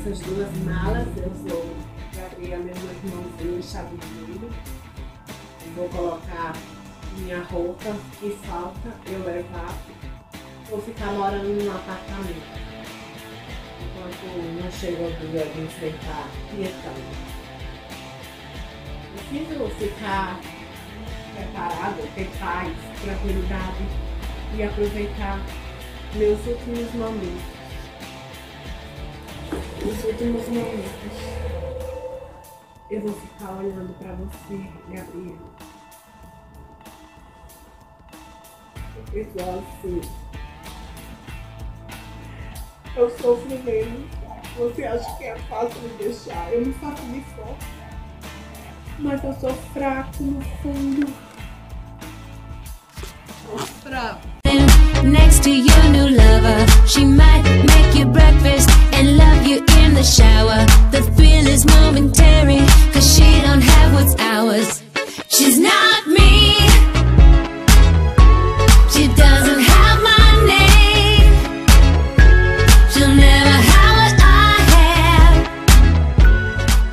essas duas malas. Eu vou abrir a minha irmãozinha, chave de ouro. Vou colocar minha roupa que falta eu levar. Vou ficar morando num apartamento enquanto não chega o dia de enfrentar quietando. Preciso ficar preparado, ter paz, tranquilidade e aproveitar meus últimos momentos. Os últimos momentos. Eu vou ficar olhando para você, Gabriel. Igual assim. Eu sofro mesmo. Você acha que é fácil me deixar? Eu me faço de forte. Mas eu sou fraco no fundo. Sou fraco. Next to your new lover, she might make you breakfast and love you in the shower. The thrill is momentary, cause she don't have what's ours. She's not me. She doesn't have my name. She'll never have what I have.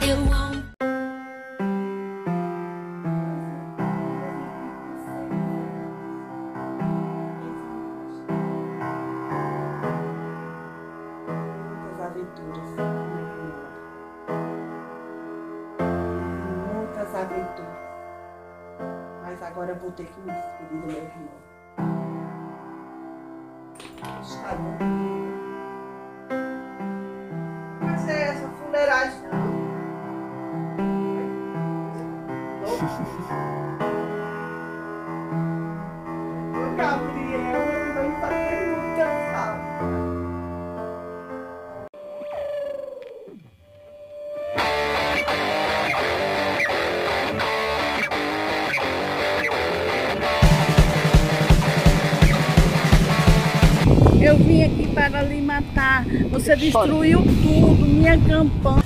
It won't. Muitas aventuras. Mas agora eu vou ter que me despedir do meu irmão. Está bom. Mas é essa fuleiragem não. O Gabriel, ele vai fazer muita falta. Eu vim aqui para lhe matar. Você destruiu tudo, minha campanha.